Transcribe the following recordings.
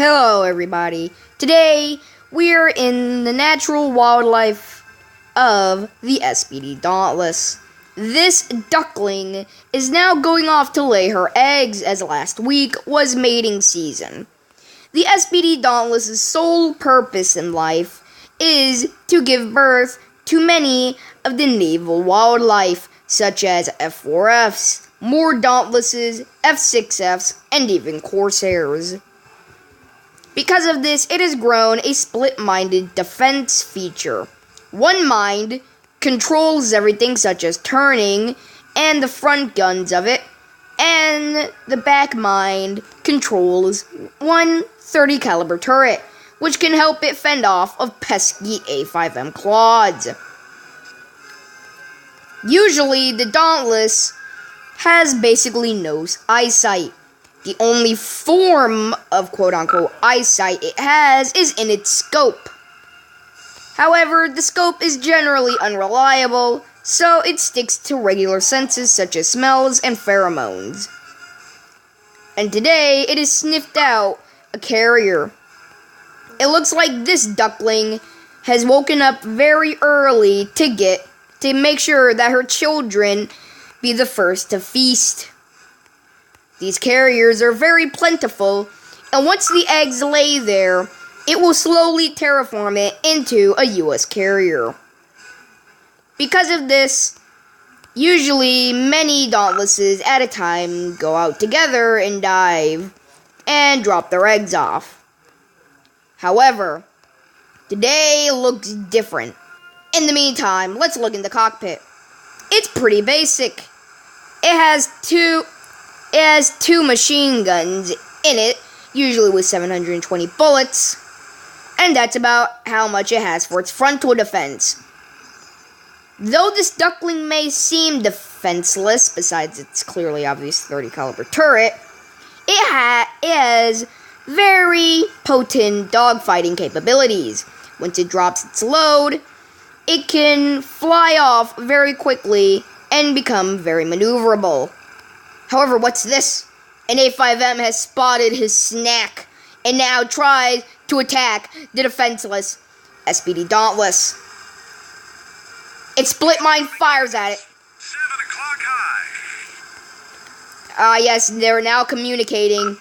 Hello everybody. Today we're in the natural wildlife of the SBD Dauntless. This duckling is now going off to lay her eggs as last week was mating season. The SBD Dauntless's sole purpose in life is to give birth to many of the naval wildlife such as F4Fs, more Dauntlesses, F6Fs, and even Corsairs. Because of this, it has grown a split-minded defense feature. One mind controls everything such as turning and the front guns of it, and the back mind controls one .30 caliber turret, which can help it fend off of pesky A5M clods. Usually, the Dauntless has basically no eyesight. The only form of quote-unquote eyesight it has is in its scope. However, the scope is generally unreliable, so it sticks to regular senses such as smells and pheromones. And today, it has sniffed out a carrier. It looks like this duckling has woken up very early to make sure that her children be the first to feast. These carriers are very plentiful, and once the eggs lay there, it will slowly terraform it into a US carrier. Because of this, usually many Dauntlesses at a time go out together and dive and drop their eggs off. However, today looks different. In the meantime, let's look in the cockpit. It's pretty basic. It has two machine guns in it, usually with 720 bullets, and that's about how much it has for its frontal defense. Though this duckling may seem defenseless, besides its clearly obvious .30 caliber turret, it has very potent dogfighting capabilities. Once it drops its load, it can fly off very quickly and become very maneuverable. However, what's this? An A5M has spotted his snack and now tries to attack the defenseless SBD Dauntless. Its split mind fires at it. 7 o'clock high. Yes, they're now communicating.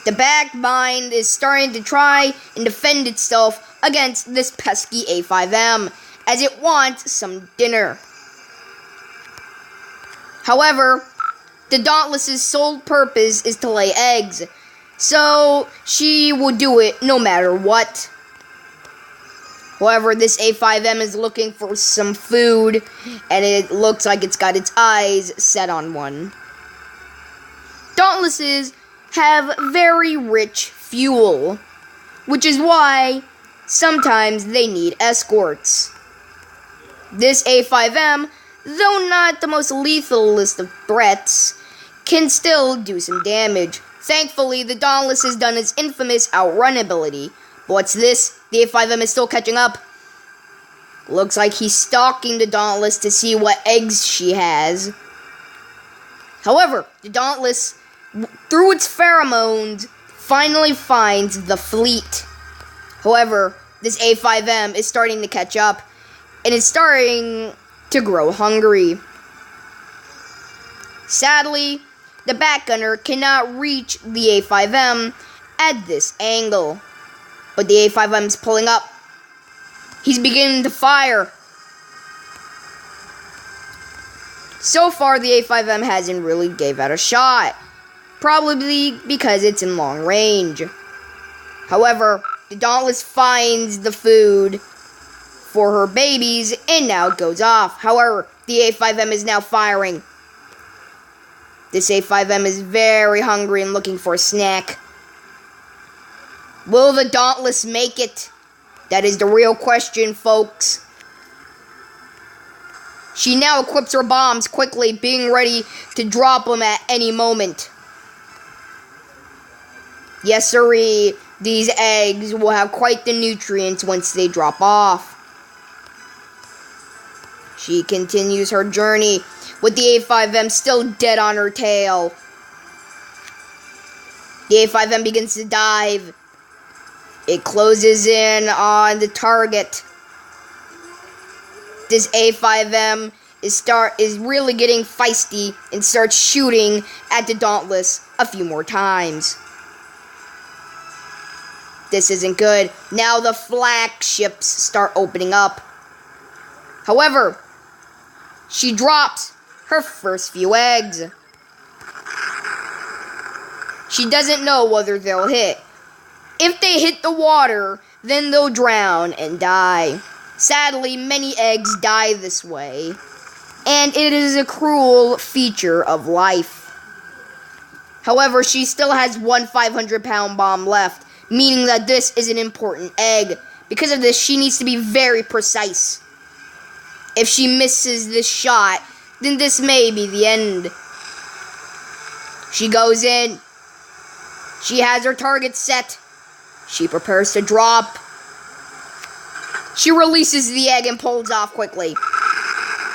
The back mind is starting to try and defend itself against this pesky A5M as it wants some dinner. However, the Dauntless's sole purpose is to lay eggs, so she will do it no matter what. However, this A5M is looking for some food, and it looks like it's got its eyes set on one. Dauntlesses have very rich fuel, which is why sometimes they need escorts. This A5M, though not the most lethal list of threats, can still do some damage. Thankfully, the Dauntless has done its infamous outrun ability. But what's this? The A5M is still catching up. Looks like he's stalking the Dauntless to see what eggs she has. However, the Dauntless, through its pheromones, finally finds the fleet. However, this A5M is starting to catch up, and it's starting to grow hungry. Sadly, the back gunner cannot reach the A5M at this angle. But the A5M is pulling up. He's beginning to fire. So far, the A5M hasn't really gave out a shot. Probably because it's in long range. However, the Dauntless finds the food for her babies and now goes off. However, the A5M is now firing. This A5M is very hungry and looking for a snack. Will the Dauntless make it? That is the real question, folks. She now equips her bombs quickly, being ready to drop them at any moment. Yes, sirree, these eggs will have quite the nutrients once they drop off. She continues her journey with the A5M still dead on her tail. The A5M begins to dive. It closes in on the target. This A5M is really getting feisty and starts shooting at the Dauntless a few more times. This isn't good. Now the flak ships start opening up. However, she drops her first few eggs. She doesn't know whether they'll hit. If they hit the water, then they'll drown and die. Sadly, many eggs die this way, and it is a cruel feature of life. However, she still has one 500-pound bomb left, meaning that this is an important egg. Because of this, she needs to be very precise. If she misses this shot, then this may be the end. She goes in. She has her target set. She prepares to drop. She releases the egg and pulls off quickly.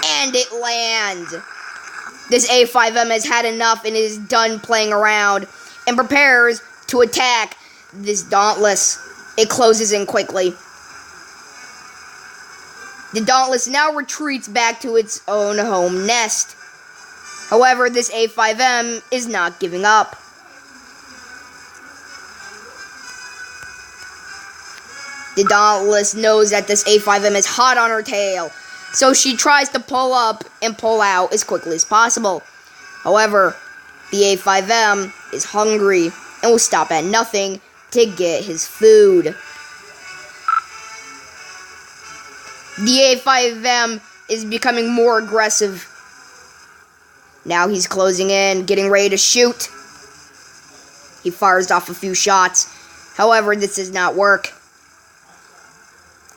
And it lands. This A5M has had enough and is done playing around and prepares to attack this Dauntless. It closes in quickly. The Dauntless now retreats back to its own home nest. However, this A5M is not giving up. The Dauntless knows that this A5M is hot on her tail, so she tries to pull up and pull out as quickly as possible. However, the A5M is hungry and will stop at nothing to get his food. The A5M is becoming more aggressive. Now he's closing in, getting ready to shoot. He fires off a few shots. However, this does not work.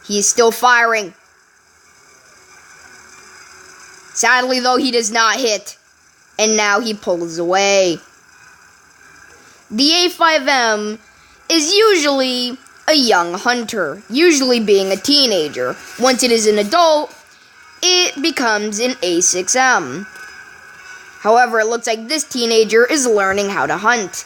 He is still firing. Sadly, though, he does not hit. And now he pulls away. The A5M is usually a young hunter, usually being a teenager. Once it is an adult, it becomes an A6M. However, it looks like this teenager is learning how to hunt.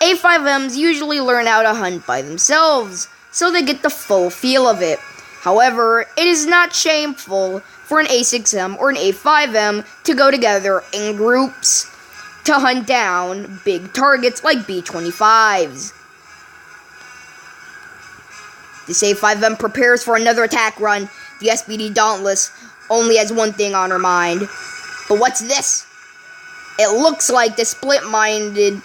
A5Ms usually learn how to hunt by themselves, so they get the full feel of it. However, it is not shameful for an A6M or an A5M to go together in groups to hunt down big targets like B-25s. This A5M prepares for another attack run. The SBD Dauntless only has one thing on her mind. But what's this? It looks like the split-minded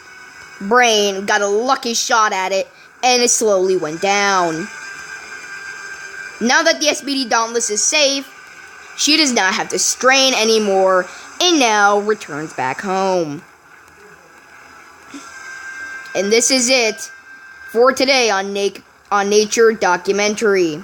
brain got a lucky shot at it, and it slowly went down. Now that the SBD Dauntless is safe, she does not have to strain anymore, and now returns back home. And this is it for today on Nature Documentary.